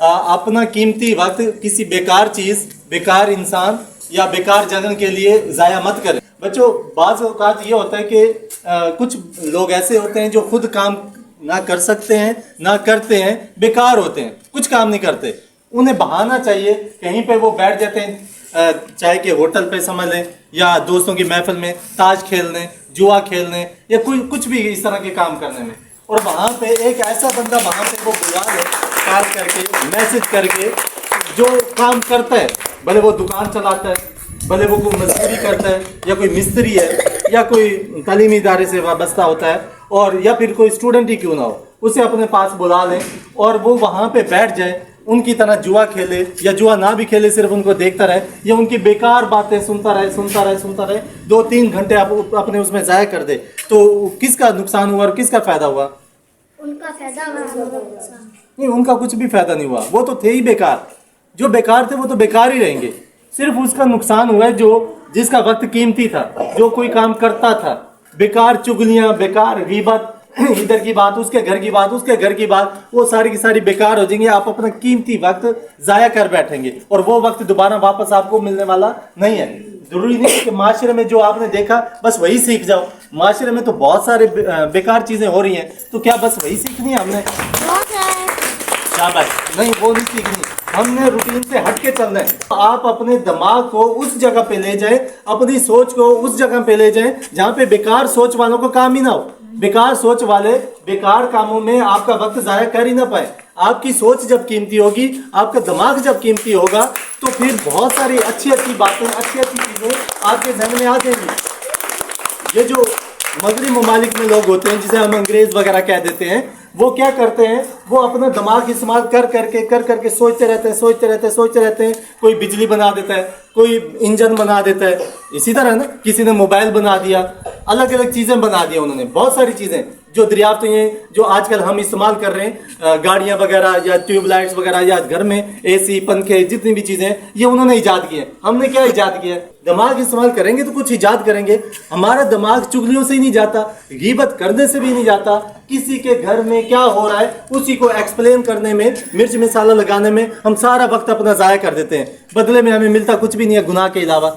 अपना कीमती वक्त किसी बेकार चीज, बेकार इंसान या बेकार जगह के लिए ज़ाया मत करें। बच्चों, बाज़ औक़ात ये होता है कि कुछ लोग ऐसे होते हैं जो खुद काम ना कर सकते हैं, ना करते हैं, बेकार होते हैं, कुछ काम नहीं करते। उन्हें बहाना चाहिए, कहीं पे वो बैठ जाते हैं, चाहे कि होटल पे समझ लें या दोस्तों की महफिल में ताश खेलने, जुआ खेलने या कुछ भी इस तरह के काम करने में। और वहाँ पे एक ऐसा बंदा वहाँ पे वो बुला ले, कॉल करके, मैसेज करके, जो काम करता है, भले वो दुकान चलाता है, भले वो कोई मजदूरी करता है, या कोई मिस्त्री है, या कोई तालीमी इदारे से वाबस्ता होता है, और या फिर कोई स्टूडेंट ही क्यों ना हो, उसे अपने पास बुला लें और वो वहाँ पे बैठ जाए, उनकी तरह जुआ खेले या जुआ ना भी खेले, सिर्फ उनको देखता रहे या उनकी बेकार बातें सुनता रहे 2-3 घंटे आप अपने उसमें ज़ाया कर दे, तो किसका नुकसान हुआ और किसका फ़ायदा हुआ? उनका फायदा हुआ, नहीं, उनका कुछ भी फ़ायदा नहीं हुआ, वो तो थे ही बेकार। जो बेकार थे वो तो बेकार ही रहेंगे, सिर्फ उसका नुकसान हुआ है जो जिसका वक्त कीमती था, जो कोई काम करता था। बेकार चुगलियाँ, बेकार गीबत, इधर की बात, उसके घर की बात, उसके घर की बात, वो सारी की सारी बेकार हो जाएंगी। आप अपना कीमती वक्त ज़ाया कर बैठेंगे और वो वक्त दोबारा वापस आपको मिलने वाला नहीं है। जरूरी नहीं कि माशरे में जो आपने देखा बस वही सीख जाओ। माशरे में तो बहुत सारे बेकार चीज़ें हो रही हैं, तो क्या बस वही सीखनी है हमने? शाबाश, नहीं, वो नहीं सीखनी, हमने रूटीन से हट के चलना है। आप अपने दिमाग को उस जगह पे ले जाएं, अपनी सोच को उस जगह पे ले जाएं जहाँ पे बेकार सोच वालों को काम ही ना हो। बेकार सोच वाले बेकार कामों में आपका वक्त ज़ाया कर ही ना पाए। आपकी सोच जब कीमती होगी, आपका दिमाग जब कीमती होगा, तो फिर बहुत सारी अच्छी अच्छी बातें, अच्छी अच्छी चीज़ें आपके जहन में आ जाएंगी। ये जो मगरबी ममालिक में लोग होते हैं, जिसे हम अंग्रेज़ वगैरह कह देते हैं, वो क्या करते हैं, वो अपना दिमाग इस्तेमाल कर करके सोचते रहते हैं। कोई बिजली बना देता है, कोई इंजन बना देता है, इसी तरह ना किसी ने मोबाइल बना दिया, अलग अलग चीज़ें बना दिया उन्होंने, बहुत सारी चीज़ें जो दरियाफ्त हुई हैं, जो आजकल हम इस्तेमाल कर रहे हैं, गाड़ियाँ वगैरह या ट्यूबलाइट्स वगैरह या घर में एसी, पंखे, जितनी भी चीज़ें, ये उन्होंने ईजाद की है। हमने क्या ईजाद किया है? दिमाग इस्तेमाल करेंगे तो कुछ ईजाद करेंगे। हमारा दिमाग चुगलियों से ही नहीं जाता, गीबत करने से भी नहीं जाता, किसी के घर में क्या हो रहा है उसी को एक्सप्लेन करने में, मिर्च मसाला लगाने में हम सारा वक्त अपना ज़ाया कर देते हैं। बदले में हमें मिलता कुछ भी नहीं है गुनाह के अलावा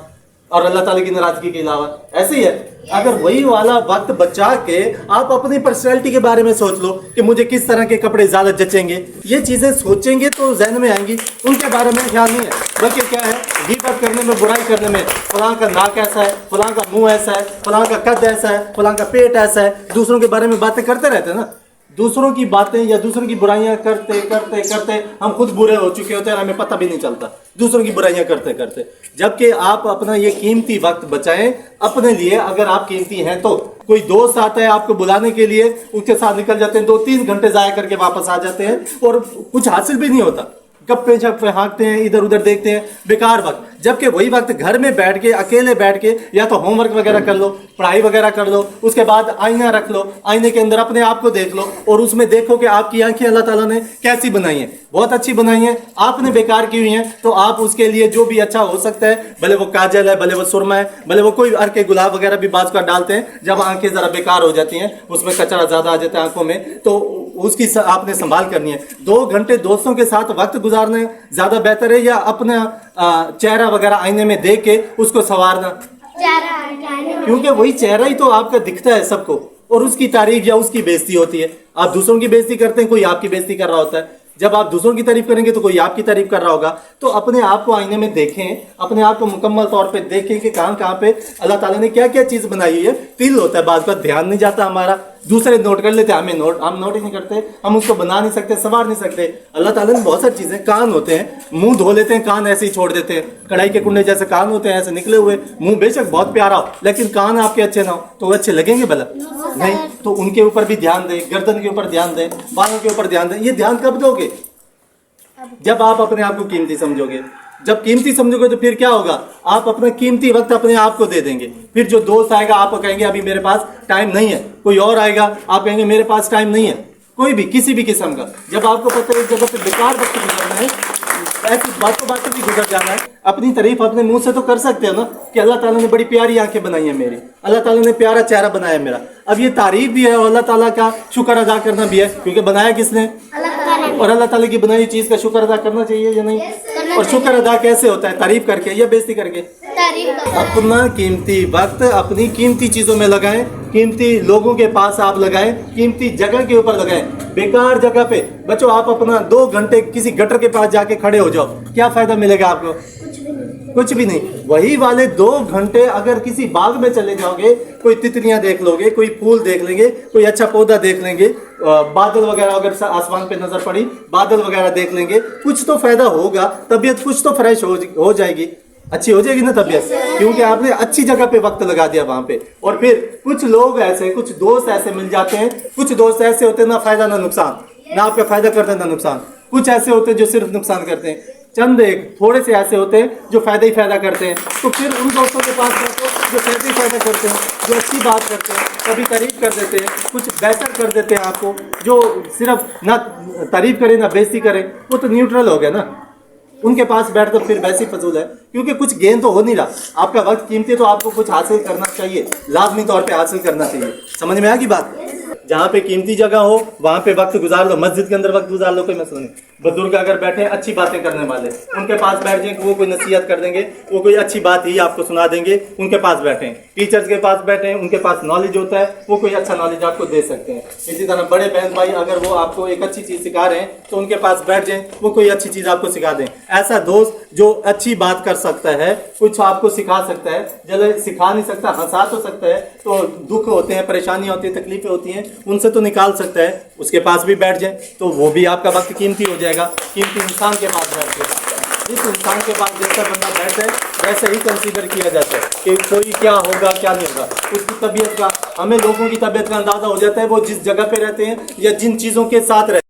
और अल्लाह ताला की नाराज़गी के अलावा। ऐसे ही है। अगर वही वाला वक्त बचा के आप अपनी पर्सनैलिटी के बारे में सोच लो कि मुझे किस तरह के कपड़े ज़्यादा जचेंगे, ये चीज़ें सोचेंगे तो जहन में आएंगी, उनके बारे में ख्याल नहीं है। बल्कि क्या है, गीबत करने में, बुराई करने में, फलां का नाक ऐसा है, फलां का मुंह ऐसा है, फलां का कद ऐसा है, फलां का पेट ऐसा है, दूसरों के बारे में बातें करते रहते हैं ना। दूसरों की बातें या दूसरों की बुराइयां करते करते हम खुद बुरे हो चुके होते हैं, हमें पता भी नहीं चलता दूसरों की बुराइयां करते करते। जबकि आप अपना ये कीमती वक्त बचाएं अपने लिए। अगर आप कीमती हैं तो कोई दोस्त आता है आपको बुलाने के लिए, उसके साथ निकल जाते हैं, 2-3 घंटे ज़ाया करके वापस आ जाते हैं और कुछ हासिल भी नहीं होता। गप्पे छप्पे हाँकते हैं, इधर उधर देखते हैं, बेकार वक्त। जबकि वही वक्त घर में बैठ के, अकेले बैठ के, या तो होमवर्क वगैरह कर लो, पढ़ाई वगैरह कर लो, उसके बाद आईना रख लो, आईने के अंदर अपने आप को देख लो और उसमें देखो कि आपकी आंखें अल्लाह ताला ने कैसी बनाई हैं। बहुत अच्छी बनाई हैं, आपने बेकार की हुई हैं, तो आप उसके लिए जो भी अच्छा हो सकता है, भले वो काजल है, भले वो सुरमा है, भले वो कोई अर्के गुलाब वगैरह भी बाज़ का डालते हैं, जब आंखें ज़रा बेकार हो जाती हैं, उसमें कचरा ज़्यादा आ जाता है आंखों में, तो उसकी आपने संभाल करनी है। 2 घंटे दोस्तों के साथ वक्त गुजारना ज़्यादा बेहतर है या अपना चेहरा वगैरह आईने में देख के उसको संवारना? क्योंकि वही चेहरा ही तो आपका दिखता है सबको, और उसकी तारीफ या उसकी बेइज्जती होती है। आप दूसरों की बेइज्जती करते हैं, कोई आपकी बेइज्जती कर रहा होता है। जब आप दूसरों की तारीफ करेंगे तो कोई आपकी तारीफ कर रहा होगा। तो अपने आप को आईने में देखें, अपने आप को मुकम्मल तौर पे देखें कि कहाँ पे अल्लाह ताला ने क्या क्या चीज़ बनाई हुई है। फील होता है, बात ध्यान नहीं जाता हमारा, दूसरे नोट कर लेते हैं, हम नोट ही नहीं करते, हम उसको बना नहीं सकते, संवार नहीं सकते। अल्लाह ताला ने बहुत सारी चीज़ें, कान होते हैं, मुंह धो लेते हैं, कान ऐसे ही छोड़ देते हैं, कढ़ाई के कुंडे जैसे कान होते हैं, ऐसे निकले हुए। मुंह बेशक बहुत प्यारा हो, लेकिन कान आपके अच्छे ना हो तो वो अच्छे लगेंगे भला? नहीं। तो उनके ऊपर भी ध्यान दें, गर्दन के ऊपर ध्यान दें, बालों के ऊपर ध्यान दें। ये ध्यान कब दोगे? जब आप अपने आप को कीमती समझोगे। जब कीमती समझोगे तो फिर क्या होगा, आप अपना कीमती वक्त अपने आप को दे देंगे। फिर जो दोस्त आएगा आपको कहेंगे अभी मेरे पास टाइम नहीं है, कोई और आएगा आप कहेंगे मेरे पास टाइम नहीं है, कोई भी किसी भी किस्म का। जब आपको पता है इस जगह पे बेकार वक्त गुजरना है, ऐसी बातों भी गुजर जाना है। अपनी तारीफ अपने मुंह से तो कर सकते हो ना कि अल्लाह ताला ने बड़ी प्यारी आंखें बनाई है मेरी, अल्लाह ताला ने प्यारा चेहरा बनाया मेरा। अब ये तारीफ भी है और अल्लाह ताला का शुक्र अदा करना भी है, क्योंकि बनाया किसने? और अल्लाह ताला की बनाई चीज़ का शुक्र अदा करना चाहिए या नहीं? और शुक्र अदा कैसे होता है? तारीफ करके या बेइज्जती करके? तारीफ का अपना कीमती वक्त अपनी कीमती चीज़ों में लगाएं, कीमती लोगों के पास आप लगाएं, कीमती जगह के ऊपर लगाएं। बेकार जगह पे बच्चों आप अपना 2 घंटे किसी गटर के पास जाके खड़े हो जाओ, क्या फ़ायदा मिलेगा आपको? कुछ भी नहीं। वही वाले 2 घंटे अगर किसी बाग में चले जाओगे, कोई तितलियां देख लोगे, कोई फूल देख लेंगे, कोई अच्छा पौधा देख लेंगे, बादल वगैरह अगर आसमान पे नजर पड़ी बादल वगैरह देख लेंगे, कुछ तो फायदा होगा, तबीयत कुछ तो फ्रेश हो जाएगी, अच्छी हो जाएगी ना तबीयत, क्योंकि आपने अच्छी जगह पे वक्त लगा दिया वहां पे। और फिर कुछ लोग ऐसे, कुछ दोस्त ऐसे मिल जाते हैं, कुछ दोस्त ऐसे होते हैं ना फायदा ना नुकसान, ना आपका फायदा करते हैं ना नुकसान। कुछ ऐसे होते हैं जो सिर्फ नुकसान करते हैं, चंद एक थोड़े से ऐसे होते हैं जो फायदा ही फायदा करते हैं। तो फिर उन दोस्तों के पास बैठो जो फायदा ही फायदा करते हैं, जो अच्छी बात करते हैं, कभी तारीफ कर देते हैं, कुछ बेहतर कर देते हैं आपको, जो सिर्फ ना तारीफ करे ना बेइज्जती करे, वो तो न्यूट्रल हो गया ना। उनके पास बैठ तो फिर वैसे ही फजूल है, क्योंकि कुछ गेन तो हो नहीं रहा। आपका वक्त कीमती, तो आपको कुछ हासिल करना चाहिए, लाजमी तौर पे हासिल करना चाहिए। समझ में आ गई बात? जहाँ पे कीमती जगह हो वहाँ पे वक्त गुजार लो, मस्जिद के अंदर वक्त गुजार लो, कोई मसला नहीं। बुजुर्ग अगर बैठे हैं अच्छी बातें करने वाले, उनके पास बैठ जाए, वो कोई नसीहत कर देंगे, वो कोई अच्छी बात ही आपको सुना देंगे, उनके पास बैठे हैं। टीचर्स के पास बैठे हैं, उनके पास नॉलेज होता है, वो कोई अच्छा नॉलेज आपको दे सकते हैं। इसी तरह बड़े बहन भाई अगर वो आपको एक अच्छी चीज़ सिखा रहे हैं तो उनके पास बैठ जाएं, वो कोई अच्छी चीज़ आपको सिखा दें। ऐसा दोस्त जो अच्छी बात कर सकता है, कुछ आपको सिखा सकता है, चलो सिखा नहीं सकता, हंसा तो सकता है, तो दुख होते हैं, परेशानियाँ होती हैं, तकलीफें होती हैं, उनसे तो निकाल सकता है, उसके पास भी बैठ जाए, तो वो भी आपका वक्त कीमती हो जाएगा। कीमती इंसान के पास बैठ जाए, जिस इंसान के पास जैसा बंदा बैठ जाए वैसे ही कंसीडर किया जाता है कि कोई क्या होगा क्या नहीं होगा। उसकी तबीयत का, हमें लोगों की तबीयत का अंदाज़ा हो जाता है, वो जिस जगह पे रहते हैं या जिन चीज़ों के साथ रहते हैं।